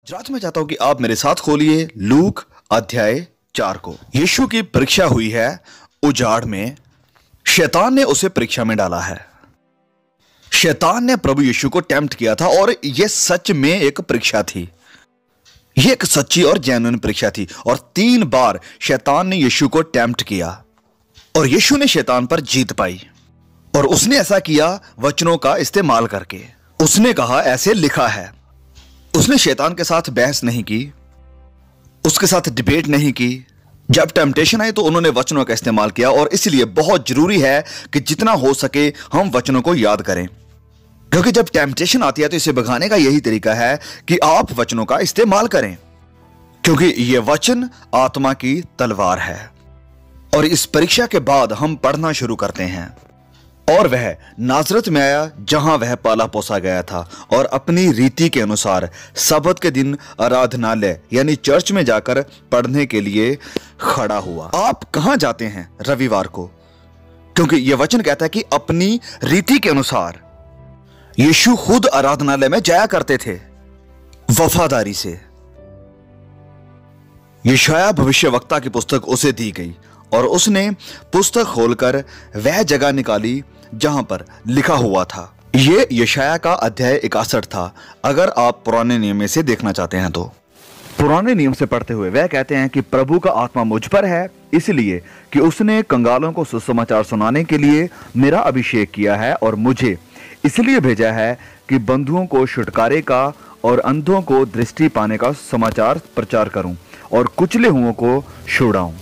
आज मैं चाहता हूं कि आप मेरे साथ खोलिए लूक अध्याय 4 को। यीशु की परीक्षा हुई है उजाड़ में। शैतान ने उसे परीक्षा में डाला है। शैतान ने प्रभु यीशु को टेम्प्ट किया था और यह सच में एक परीक्षा थी। यह एक सच्ची और जेन्युइन परीक्षा थी और 3 बार शैतान ने यीशु को टेम्प्ट किया और यीशु ने शैतान पर जीत पाई। और उसने ऐसा किया वचनों का इस्तेमाल करके। उसने कहा ऐसे लिखा है। उसने शैतान के साथ बहस नहीं की, उसके साथ डिबेट नहीं की। जब टेम्पटेशन आई तो उन्होंने वचनों का इस्तेमाल किया। और इसलिए बहुत जरूरी है कि जितना हो सके हम वचनों को याद करें, क्योंकि जब टेम्पटेशन आती है तो इसे भगाने का यही तरीका है कि आप वचनों का इस्तेमाल करें, क्योंकि यह वचन आत्मा की तलवार है। और इस परीक्षा के बाद हम पढ़ना शुरू करते हैं। और वह नाजरत में आया जहां वह पाला पोसा गया था और अपनी रीति के अनुसार सब्त के दिन आराधनालय यानी चर्च में जाकर पढ़ने के लिए खड़ा हुआ। आप कहां जाते हैं रविवार को? क्योंकि यह वचन कहता है कि अपनी रीति के अनुसार। यीशु खुद आराधनालय में जाया करते थे वफादारी से। यशायाह भविष्यवक्ता की पुस्तक उसे दी गई और उसने पुस्तक खोलकर वह जगह निकाली जहां पर लिखा हुआ था। यह यशायाह का अध्याय 61 था। अगर आप पुराने नियम में से देखना चाहते हैं तो पुराने नियम से पढ़ते हुए वह कहते हैं कि प्रभु का आत्मा मुझ पर है, इसलिए कि उसने कंगालों को सुसमाचार सुनाने के लिए मेरा अभिषेक किया है और मुझे इसलिए भेजा है कि बंधुओं को छुटकारे का और अंधों को दृष्टि पाने का समाचार प्रचार करूं और कुचले हुओं को छुड़ाऊं।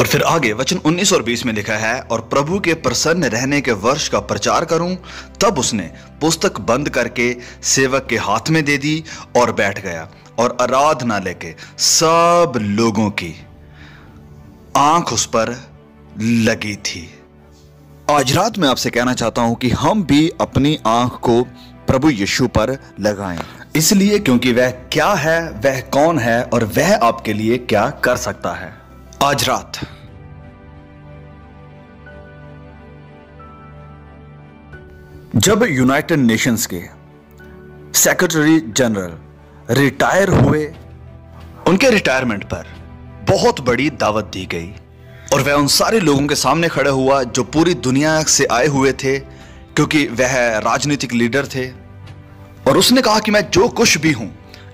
और फिर आगे वचन 19 और 20 में लिखा है, और प्रभु के प्रसन्न रहने के वर्ष का प्रचार करूं। तब उसने पुस्तक बंद करके सेवक के हाथ में दे दी और बैठ गया। और आराधनालय के सब लोगों की आंख उस पर लगी थी। आज रात मैं आपसे कहना चाहता हूं कि हम भी अपनी आंख को प्रभु यीशु पर लगाएं, इसलिए क्योंकि वह क्या है, वह कौन है और वह आपके लिए क्या कर सकता है। आज रात जब यूनाइटेड नेशंस के सेक्रेटरी जनरल रिटायर हुए, उनके रिटायरमेंट पर बहुत बड़ी दावत दी गई और वह उन सारे लोगों के सामने खड़े हुआ जो पूरी दुनिया से आए हुए थे, क्योंकि वह राजनीतिक लीडर थे। और उसने कहा कि मैं जो कुछ भी हूं,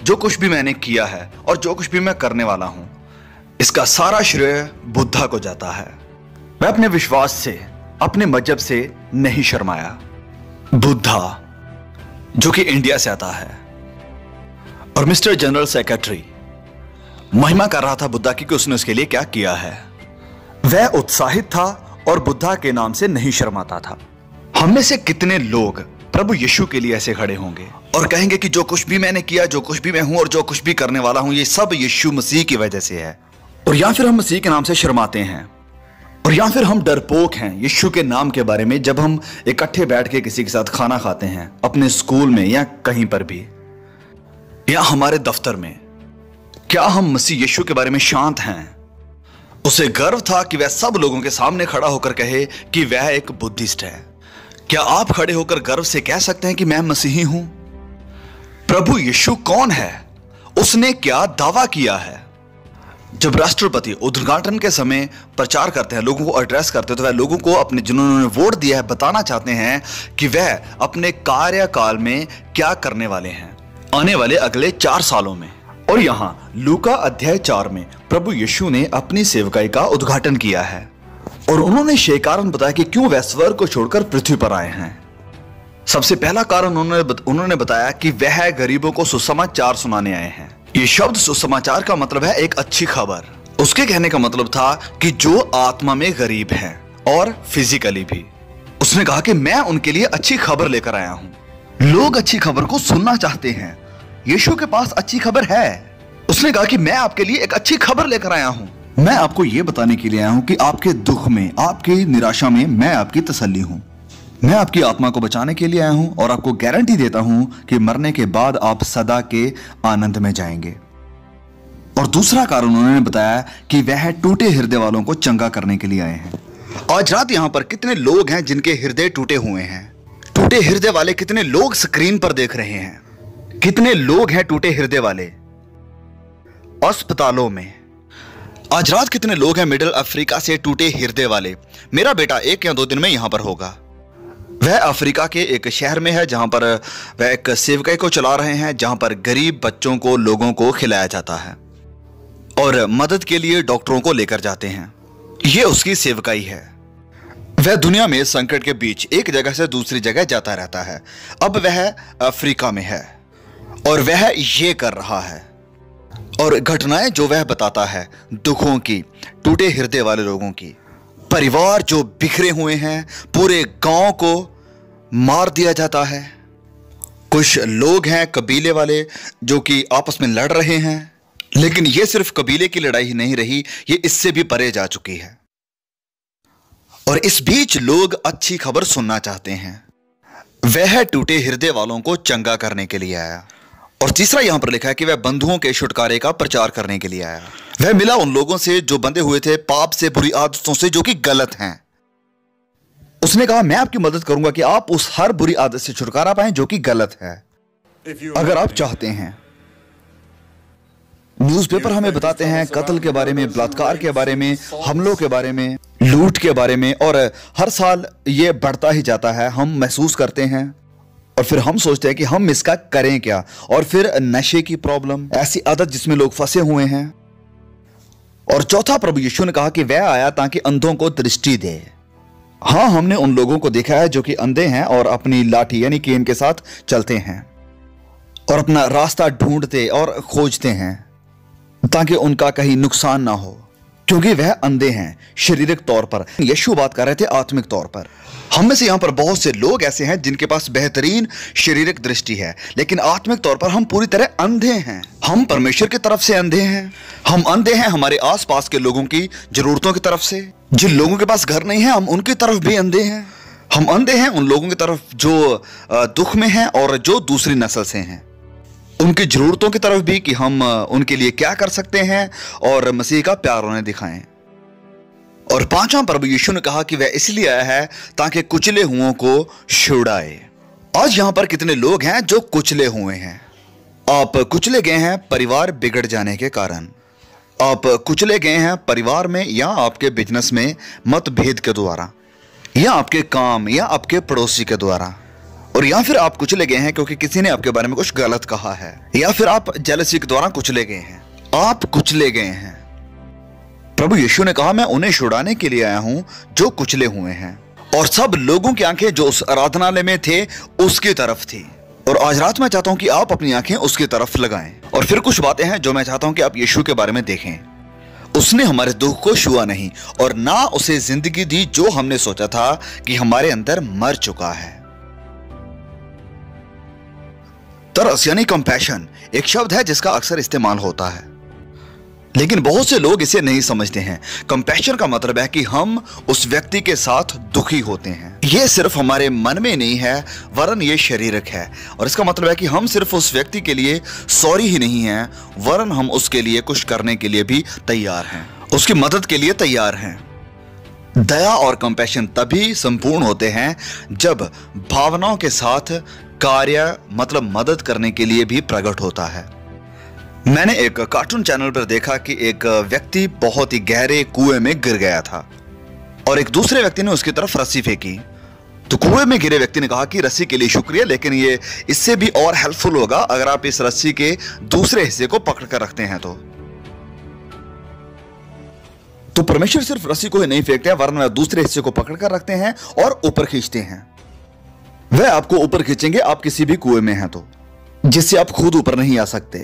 जो कुछ भी मैंने किया है और जो कुछ भी मैं करने वाला हूं, इसका सारा श्रेय बुद्धा को जाता है। मैं अपने विश्वास से, अपने मजहब से नहीं शर्माया। बुद्धा जो कि इंडिया से आता है और मिस्टर जनरल सेक्रेटरी महिमा कर रहा था बुद्धा की कि उसने उसके लिए क्या किया है। वह उत्साहित था और बुद्धा के नाम से नहीं शर्माता था। हम में से कितने लोग प्रभु यीशु के लिए ऐसे खड़े होंगे और कहेंगे कि जो कुछ भी मैंने किया, जो कुछ भी मैं हूं और जो कुछ भी करने वाला हूं, ये सब यीशु मसीह की वजह से है। और या फिर हम मसीह के नाम से शर्माते हैं और या फिर हम डरपोक हैं यीशु के नाम के बारे में। जब हम इकट्ठे बैठ के किसी के साथ खाना खाते हैं, अपने स्कूल में या कहीं पर भी, या हमारे दफ्तर में, क्या हम मसीह यीशु के बारे में शांत हैं? उसे गर्व था कि वह सब लोगों के सामने खड़ा होकर कहे कि वह एक बुद्धिस्ट है। क्या आप खड़े होकर गर्व से कह सकते हैं कि मैं मसीही हूं? प्रभु यीशु कौन है? उसने क्या दावा किया है? जब राष्ट्रपति उद्घाटन के समय प्रचार करते हैं, लोगों को एड्रेस करते हैं, तो वह लोगों को अपने जिन्होंने वोट दिया है बताना चाहते हैं कि वह अपने कार्यकाल में क्या करने वाले हैं आने वाले अगले 4 सालों में। और यहां लूका अध्याय 4 में प्रभु यीशु ने अपनी सेवकाई का उद्घाटन किया है और उन्होंने शेष कारण बताया कि क्यों वह स्वर्ग को छोड़कर पृथ्वी पर आए हैं। सबसे पहला कारण उन्होंने बताया कि वह गरीबों को सुसमाचार सुनाने आए हैं। ये शब्द सुसमाचार का मतलब है एक अच्छी खबर। उसके कहने का मतलब था कि जो आत्मा में गरीब हैं और फिजिकली भी। उसने कहा कि मैं उनके लिए अच्छी खबर लेकर आया हूं। लोग अच्छी खबर को सुनना चाहते हैं। यीशु के पास अच्छी खबर है। उसने कहा कि मैं आपके लिए एक अच्छी खबर लेकर आया हूं। मैं आपको यह बताने के लिए आया हूं कि आपके दुख में, आपकी निराशा में मैं आपकी तसल्ली हूं। मैं आपकी आत्मा को बचाने के लिए आया हूं और आपको गारंटी देता हूं कि मरने के बाद आप सदा के आनंद में जाएंगे। और दूसरा कारण उन्होंने बताया कि वह टूटे हृदय वालों को चंगा करने के लिए आए हैं। आज रात यहां पर कितने लोग हैं जिनके हृदय टूटे हुए हैं? टूटे हृदय वाले कितने लोग स्क्रीन पर देख रहे हैं? कितने लोग हैं टूटे हृदय वाले अस्पतालों में। आज रात कितने लोग हैं मिडिल अफ्रीका से टूटे हृदय वाले। मेरा बेटा 1 या 2 दिन में यहां पर होगा। वह अफ्रीका के एक शहर में है जहां पर वह एक सेवकाई को चला रहे हैं, जहां पर गरीब बच्चों को, लोगों को खिलाया जाता है और मदद के लिए डॉक्टरों को लेकर जाते हैं। यह उसकी सेवकाई है। वह दुनिया में संकट के बीच एक जगह से दूसरी जगह जाता रहता है। अब वह अफ्रीका में है और वह ये कर रहा है। और घटनाएं जो वह बताता है, दुखों की, टूटे हृदय वाले लोगों की, परिवार जो बिखरे हुए हैं, पूरे गांव को मार दिया जाता है। कुछ लोग हैं कबीले वाले जो कि आपस में लड़ रहे हैं, लेकिन यह सिर्फ कबीले की लड़ाई ही नहीं रही, ये इससे भी परे जा चुकी है। और इस बीच लोग अच्छी खबर सुनना चाहते हैं। वह टूटे हृदय वालों को चंगा करने के लिए आया। और तीसरा यहां पर लिखा है कि वह बंधुओं के छुटकारे का प्रचार करने के लिए आया। वह मिला उन लोगों से जो बंधे हुए थे पाप से, बुरी आदतों से जो कि गलत हैं। उसने कहा, मैं आपकी मदद करूंगा कि आप उस हर बुरी आदत से छुटकारा पाएं जो कि गलत है। अगर आप चाहते हैं। न्यूज़पेपर हमें बताते हैं कत्ल के बारे में, बलात्कार के बारे में, हमलों के बारे में, लूट के बारे में, और हर साल ये बढ़ता ही जाता है। हम महसूस करते हैं और फिर हम सोचते हैं कि हम इसका करें क्या। और फिर नशे की प्रॉब्लम, ऐसी आदत जिसमें लोग फंसे हुए हैं। और चौथा, प्रभु यीशु ने कहा कि वह आया ताकि अंधों को दृष्टि दे। हाँ, हमने उन लोगों को देखा है जो कि अंधे हैं और अपनी लाठी यानी केन के साथ चलते हैं और अपना रास्ता ढूंढते और खोजते हैं ताकि उनका कहीं नुकसान ना हो, क्योंकि वह अंधे हैं शारीरिक तौर पर। यीशु बात कर रहे थे आत्मिक तौर पर। हम में से यहां पर बहुत से लोग ऐसे हैं जिनके पास बेहतरीन शारीरिक दृष्टि है, लेकिन आत्मिक तौर पर हम पूरी तरह अंधे हैं। हम परमेश्वर की तरफ से अंधे हैं। हम अंधे हैं हमारे आसपास के लोगों की जरूरतों की तरफ से। जिन लोगों के पास घर नहीं है, हम उनकी तरफ भी अंधे हैं। हम अंधे हैं उन लोगों की तरफ जो दुख में हैं और जो दूसरी नस्ल से हैं, उनकी जरूरतों की तरफ भी कि हम उनके लिए क्या कर सकते हैं और मसीह का प्यार उन्हें दिखाएं। और पांचवां, प्रभु यीशु ने कहा कि वह इसलिए आया है ताकि कुचले हुओं को छुड़ाए। आज यहां पर कितने लोग हैं जो कुचले हुए हैं। आप कुचले गए हैं परिवार बिगड़ जाने के कारण। आप कुचले गए हैं परिवार में या आपके बिजनेस में मतभेद के द्वारा, या आपके काम या आपके पड़ोसी के द्वारा, और या फिर आप कुचले गए हैं क्योंकि किसी ने आपके बारे में कुछ गलत कहा है, या फिर आप जेलसी के द्वारा कुचले गए हैं। आप कुचले गए हैं। प्रभु यीशु ने कहा, मैं उन्हें छुड़ाने के लिए आया हूं जो कुचले हुए हैं। और सब लोगों की आंखें जो उस आराधनालय में थे उसकी तरफ थी। और आज रात मैं चाहता हूं कि आप अपनी आंखें उसकी तरफ लगाएं। और फिर कुछ बातें हैं जो मैं चाहता हूं कि आप यीशु के बारे में देखें। उसने हमारे दुख को छुआ नहीं और ना उसे जिंदगी दी जो हमने सोचा था कि हमारे अंदर मर चुका है। तरस यानी कंपैशन एक शब्द है जिसका अक्सर इस्तेमाल होता है, लेकिन बहुत से लोग इसे नहीं समझते हैं। कंपैशन का मतलब है कि हम उस व्यक्ति के साथ दुखी होते हैं। यह सिर्फ हमारे मन में नहीं है वरन ये शारीरिक है। और इसका मतलब है कि हम सिर्फ उस व्यक्ति के लिए सॉरी ही नहीं हैं, वरन हम उसके लिए कुछ करने के लिए भी तैयार हैं, उसकी मदद के लिए तैयार हैं। दया और कंपैशन तभी संपूर्ण होते हैं जब भावनाओं के साथ कार्य मतलब मदद करने के लिए भी प्रकट होता है। मैंने एक कार्टून चैनल पर देखा कि एक व्यक्ति बहुत ही गहरे कुएं में गिर गया था और एक दूसरे व्यक्ति ने उसकी तरफ रस्सी फेंकी। तो कुएं में गिरे व्यक्ति ने कहा कि रस्सी के लिए शुक्रिया, लेकिन ये इससे भी और हेल्पफुल होगा अगर आप इस रस्सी के दूसरे हिस्से को पकड़ कर रखते हैं। तो परमेश्वर सिर्फ रस्सी को ही नहीं फेंकते हैं, वरन वह दूसरे हिस्से को पकड़ कर रखते हैं और ऊपर खींचते हैं। वह आपको ऊपर खींचेंगे आप किसी भी कुएं में हैं तो, जिससे आप खुद ऊपर नहीं आ सकते।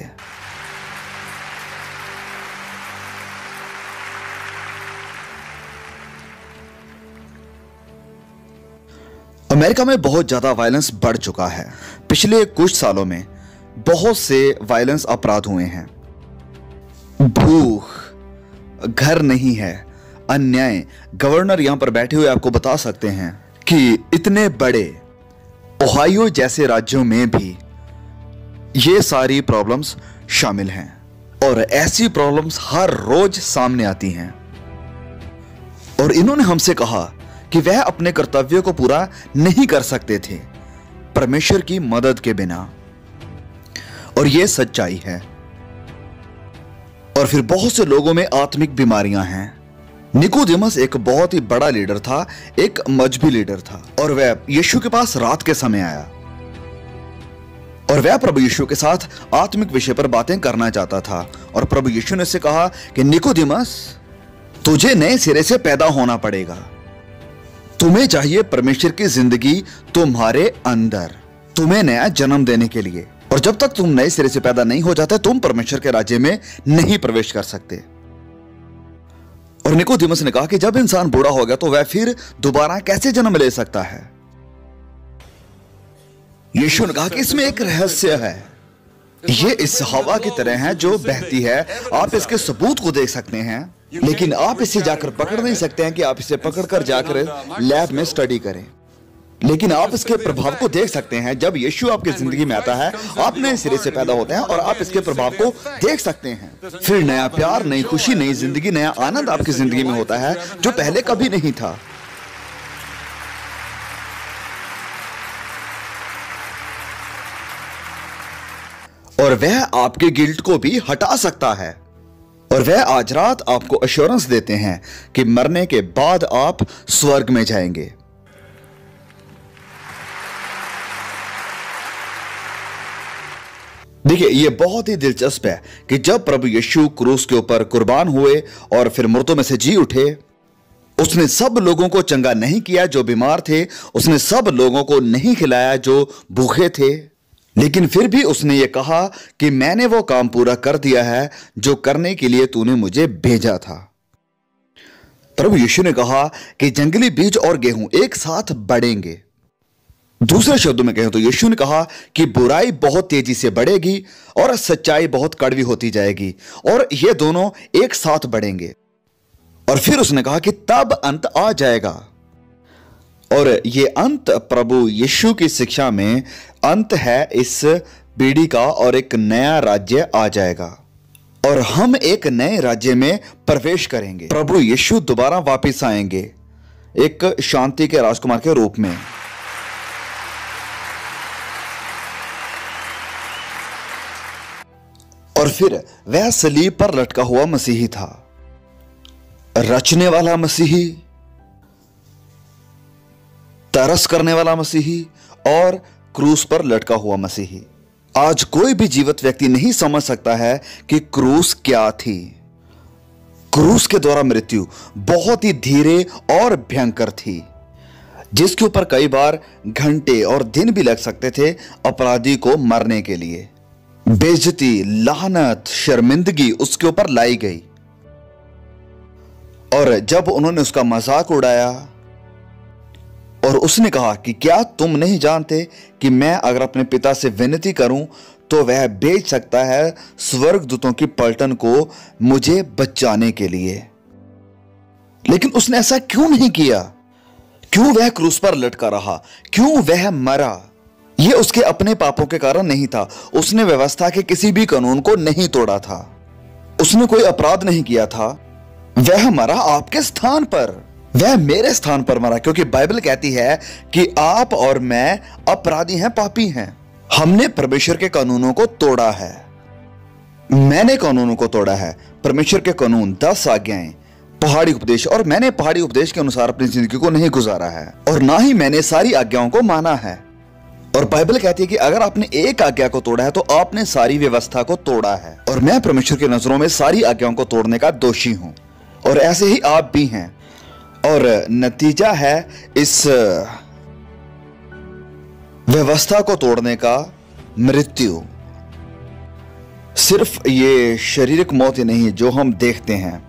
अमेरिका में बहुत ज्यादा वायलेंस बढ़ चुका है। पिछले कुछ सालों में बहुत से वायलेंस अपराध हुए हैं। भूख, घर नहीं है, अन्याय। गवर्नर यहां पर बैठे हुए आपको बता सकते हैं कि इतने बड़े ओहायो जैसे राज्यों में भी ये सारी प्रॉब्लम्स शामिल हैं और ऐसी प्रॉब्लम्स हर रोज सामने आती हैं। और इन्होंने हमसे कहा कि वह अपने कर्तव्य को पूरा नहीं कर सकते थे परमेश्वर की मदद के बिना। और यह सच्चाई है। और फिर बहुत से लोगों में आत्मिक बीमारियां हैं। निकोदेमस एक बहुत ही बड़ा लीडर था, एक मजहबी लीडर था, और वह यीशु के पास रात के समय आया और वह प्रभु यीशु के साथ आत्मिक विषय पर बातें करना चाहता था। और प्रभु यीशु ने उससे कहा कि निकोदेमस, तुझे नए सिरे से पैदा होना पड़ेगा। तुम्हें चाहिए परमेश्वर की जिंदगी तुम्हारे अंदर, तुम्हें नया जन्म देने के लिए। और जब तक तुम नए सिरे से पैदा नहीं हो जाते, तुम परमेश्वर के राज्य में नहीं प्रवेश कर सकते। और निकोदेमस ने कहा कि जब इंसान बूढ़ा हो गया तो वह फिर दोबारा कैसे जन्म ले सकता है। यीशु ने कहा कि इसमें एक रहस्य है। ये इस हवा की तरह है जो बहती है। आप इसके सबूत को देख सकते हैं, लेकिन आप इसे जाकर पकड़ नहीं सकते हैं कि आप इसे पकड़कर जाकर लैब में स्टडी करें। लेकिन आप इसके प्रभाव को देख सकते हैं। जब यीशु आपकी जिंदगी में आता है, आप नए सिरे से पैदा होते हैं और आप इसके प्रभाव को देख सकते हैं। फिर नया प्यार, नई खुशी, नई जिंदगी, नया आनंद आपकी जिंदगी में होता है जो पहले कभी नहीं था। और वह आपके गिल्ट को भी हटा सकता है। और वह आज रात आपको एश्योरेंस देते हैं कि मरने के बाद आप स्वर्ग में जाएंगे। देखिए, यह बहुत ही दिलचस्प है कि जब प्रभु यीशु क्रूस के ऊपर कुर्बान हुए और फिर मृतों में से जी उठे, उसने सब लोगों को चंगा नहीं किया जो बीमार थे, उसने सब लोगों को नहीं खिलाया जो भूखे थे, लेकिन फिर भी उसने ये कहा कि मैंने वो काम पूरा कर दिया है जो करने के लिए तूने मुझे भेजा था। प्रभु यीशु ने कहा कि जंगली बीज और गेहूं एक साथ बढ़ेंगे। दूसरे शब्दों में कहें तो यीशु ने कहा कि बुराई बहुत तेजी से बढ़ेगी और सच्चाई बहुत कड़वी होती जाएगी, और ये दोनों एक साथ बढ़ेंगे। और फिर उसने कहा कि तब अंत आ जाएगा। और ये अंत प्रभु यीशु की शिक्षा में अंत है इस पीढ़ी का, और एक नया राज्य आ जाएगा और हम एक नए राज्य में प्रवेश करेंगे। प्रभु यीशु दोबारा वापस आएंगे एक शांति के राजकुमार के रूप में। और फिर वह सलीब पर लटका हुआ मसीही था, रचने वाला मसीही, तरस करने वाला मसीही और क्रूस पर लटका हुआ मसीही। आज कोई भी जीवित व्यक्ति नहीं समझ सकता है कि क्रूस क्या थी। क्रूस के द्वारा मृत्यु बहुत ही धीरे और भयंकर थी, जिसके ऊपर कई बार घंटे और दिन भी लग सकते थे अपराधी को मरने के लिए। बेइज्जती, लानत, शर्मिंदगी उसके ऊपर लाई गई। और जब उन्होंने उसका मजाक उड़ाया और उसने कहा कि क्या तुम नहीं जानते कि मैं अगर अपने पिता से विनती करूं तो वह भेज सकता है स्वर्गदूतों की पलटन को मुझे बचाने के लिए। लेकिन उसने ऐसा क्यों नहीं किया? क्यों वह क्रूस पर लटका रहा? क्यों वह मरा? यह उसके अपने पापों के कारण नहीं था। उसने व्यवस्था के किसी भी कानून को नहीं तोड़ा था। उसने कोई अपराध नहीं किया था। वह मरा आपके स्थान पर, वह मेरे स्थान पर मरा, क्योंकि बाइबल कहती है कि आप और मैं अपराधी हैं, पापी हैं। हमने परमेश्वर के कानूनों को तोड़ा है। मैंने कानूनों को तोड़ा है, परमेश्वर के कानून, 10 आज्ञाएं, पहाड़ी उपदेश, और मैंने पहाड़ी उपदेश के अनुसार अपनी जिंदगी को नहीं गुजारा है, और ना ही मैंने सारी आज्ञाओं को माना है। और बाइबल कहती है कि अगर आपने एक आज्ञा को तोड़ा है तो आपने सारी व्यवस्था को तोड़ा है, और मैं परमेश्वर की नजरों में सारी आज्ञाओं को तोड़ने का दोषी हूं, और ऐसे ही आप भी हैं। और नतीजा है इस व्यवस्था को तोड़ने का मृत्यु। सिर्फ ये शारीरिक मौत ही नहीं जो हम देखते हैं।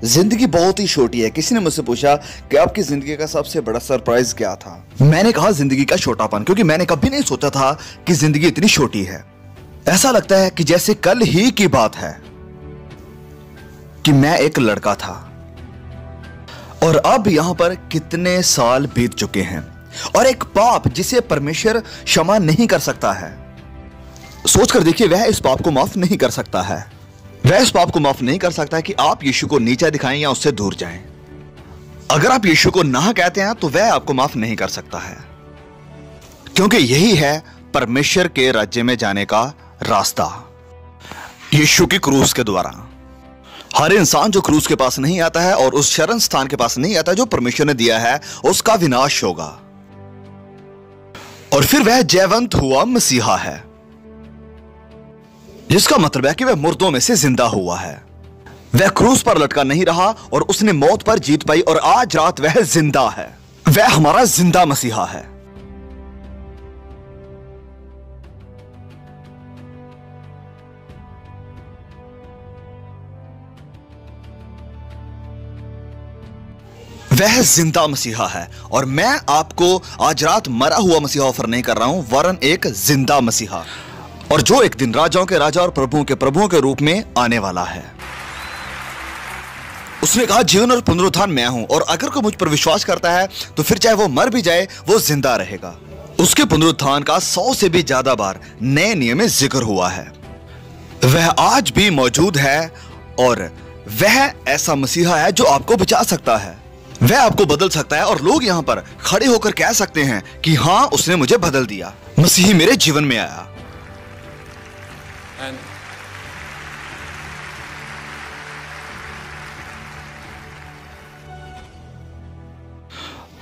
जिंदगी बहुत ही छोटी है। किसी ने मुझसे पूछा कि आपकी जिंदगी का सबसे बड़ा सरप्राइज क्या था? मैंने कहा जिंदगी का छोटापन, क्योंकि मैंने कभी नहीं सोचा था कि जिंदगी इतनी छोटी है। ऐसा लगता है कि जैसे कल ही की बात है कि मैं एक लड़का था और अब यहां पर कितने साल बीत चुके हैं, और एक पाप जिसे परमेश्वर क्षमा नहीं कर सकता है। सोचकर देखिए, वह इस पाप को माफ नहीं कर सकता है। वह इस पाप को माफ नहीं कर सकता है कि आप यीशु को नीचा दिखाएं या उससे दूर जाएं। अगर आप यीशु को ना कहते हैं तो वह आपको माफ नहीं कर सकता है, क्योंकि यही है परमेश्वर के राज्य में जाने का रास्ता यीशु की क्रूस के द्वारा। हर इंसान जो क्रूस के पास नहीं आता है और उस शरण स्थान के पास नहीं आता जो परमेश्वर ने दिया है, उसका विनाश होगा। और फिर वह जयवंत हुआ मसीहा है, जिसका मतलब है कि वह मुर्दों में से जिंदा हुआ है। वह क्रूस पर लटका नहीं रहा और उसने मौत पर जीत पाई और आज रात वह जिंदा है। वह हमारा जिंदा मसीहा है। वह जिंदा मसीहा है और मैं आपको आज रात मरा हुआ मसीहा ऑफर नहीं कर रहा हूं, वरन एक जिंदा मसीहा, और जो एक दिन राजाओं के राजा और प्रभुओं के प्रभुओं के रूप में आने वाला है। उसने कहा जीवन और पुनरुत्थान मैं हूं, और अगर कोई मुझ पर विश्वास करता है तो फिर चाहे वो मर भी जाए वो जिंदा रहेगा। उसके पुनरुत्थान का 100 से भी ज्यादा बार नए नियम में जिक्र हुआ है। वह आज भी मौजूद है और वह ऐसा मसीहा है जो आपको बचा सकता है। वह आपको बदल सकता है और लोग यहां पर खड़े होकर कह सकते हैं कि हां, उसने मुझे बदल दिया, मसीह मेरे जीवन में आया।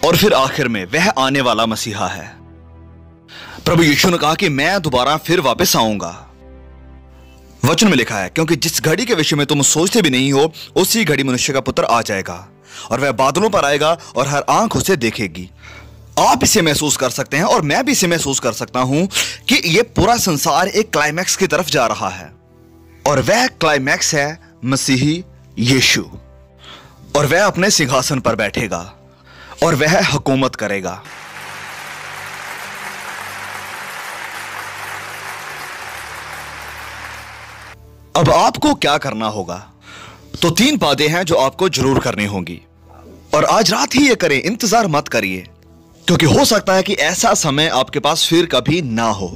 और फिर आखिर में वह आने वाला मसीहा है। प्रभु यीशु ने कहा कि मैं दोबारा फिर वापस आऊंगा। वचन में लिखा है, क्योंकि जिस घड़ी के विषय में तुम सोचते भी नहीं हो, उसी घड़ी मनुष्य का पुत्र आ जाएगा और वह बादलों पर आएगा और हर आंख उसे देखेगी। आप इसे महसूस कर सकते हैं और मैं भी इसे महसूस कर सकता हूं कि यह पूरा संसार एक क्लाइमैक्स की तरफ जा रहा है, और वह क्लाइमैक्स है मसीही यीशु। और वह अपने सिंहासन पर बैठेगा और वह हुकूमत करेगा। अब आपको क्या करना होगा? तो 3 बातें हैं जो आपको जरूर करनी होंगी, और आज रात ही ये करें, इंतजार मत करिए, क्योंकि हो सकता है कि ऐसा समय आपके पास फिर कभी ना हो।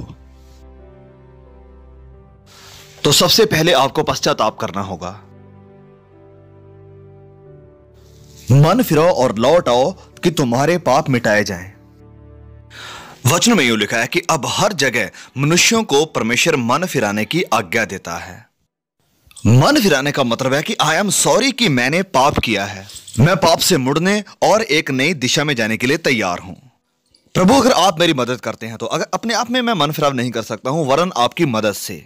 तो सबसे पहले आपको पश्चाताप करना होगा। मन फिराओ और लौट आओ कि तुम्हारे पाप मिटाए जाएं। वचन में यूं लिखा है कि अब हर जगह मनुष्यों को परमेश्वर मन फिराने की आज्ञा देता है। मन फिराने का मतलब है कि आई एम सॉरी कि मैंने पाप किया है, मैं पाप से मुड़ने और एक नई दिशा में जाने के लिए तैयार हूं। प्रभु, अगर आप मेरी मदद करते हैं तो अगर अपने आप में मैं मन फिराव नहीं कर सकता हूं, वरन आपकी मदद से।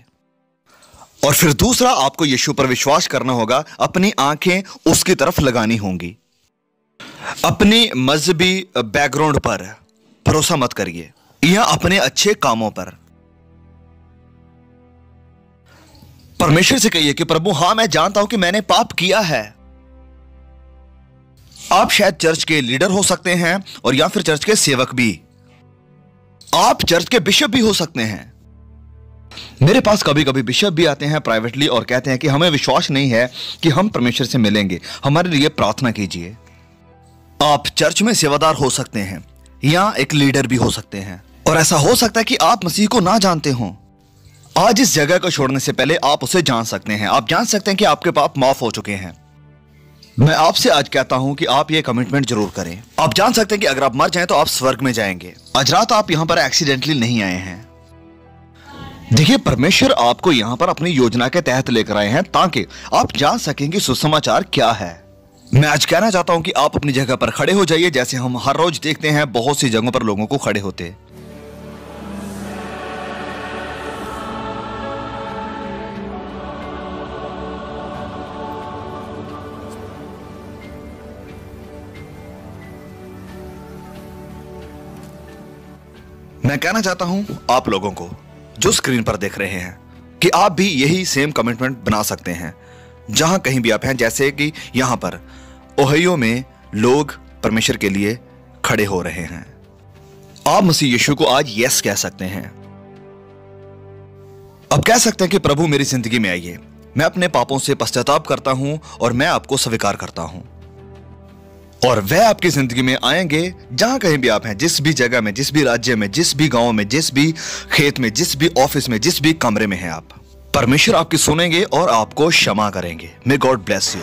और फिर दूसरा, आपको यीशु पर विश्वास करना होगा, अपनी आंखें उसकी तरफ लगानी होंगी। अपनी मजहबी बैकग्राउंड पर भरोसा मत करिए या अपने अच्छे कामों पर। परमेश्वर से कहिए कि प्रभु, हां, मैं जानता हूं कि मैंने पाप किया है। आप शायद चर्च के लीडर हो सकते हैं और या फिर चर्च के सेवक भी। आप चर्च के बिशप भी हो सकते हैं। मेरे पास कभी कभी बिशप भी आते हैं प्राइवेटली और कहते हैं कि हमें विश्वास नहीं है कि हम परमेश्वर से मिलेंगे, हमारे लिए प्रार्थना कीजिए। आप चर्च में सेवादार हो सकते हैं या एक लीडर भी हो सकते हैं, और ऐसा हो सकता है कि आप मसीह को ना जानते हो। आज इस जगह को छोड़ने से पहले आप उसे जान सकते हैं। आप जान सकते हैं कि आपके पाप माफ हो चुके हैं। मैं आपसे आज कहता हूं कि आप ये कमिटमेंट जरूर करें। आप जान सकते हैं कि अगर आप मर जाएं तो आप स्वर्ग में जाएंगे। आज रात आप यहां पर एक्सीडेंटली नहीं आए हैं। देखिए, परमेश्वर आपको यहां पर अपनी योजना के तहत लेकर आए हैं ताकि आप जान सकें कि सुसमाचार क्या है। मैं आज कहना चाहता हूं कि आप अपनी जगह पर खड़े हो जाइए, जैसे हम हर रोज देखते हैं बहुत सी जगहों पर लोगों को खड़े होते। मैं कहना चाहता हूं आप लोगों को जो स्क्रीन पर देख रहे हैं कि आप भी यही सेम कमिटमेंट बना सकते हैं जहां कहीं भी आप हैं। जैसे कि यहां पर ओहियो में लोग परमेश्वर के लिए खड़े हो रहे हैं। आप मसीह यीशु को आज यस कह सकते हैं। अब कह सकते हैं कि प्रभु मेरी जिंदगी में आइए, मैं अपने पापों से पश्चाताप करता हूं और मैं आपको स्वीकार करता हूं। और वह आपकी जिंदगी में आएंगे जहां कहीं भी आप हैं, जिस भी जगह में, जिस भी राज्य में, जिस भी गांव में, जिस भी खेत में, जिस भी ऑफिस में, जिस भी कमरे में हैं आप। परमेश्वर आपकी सुनेंगे और आपको क्षमा करेंगे। May God bless you.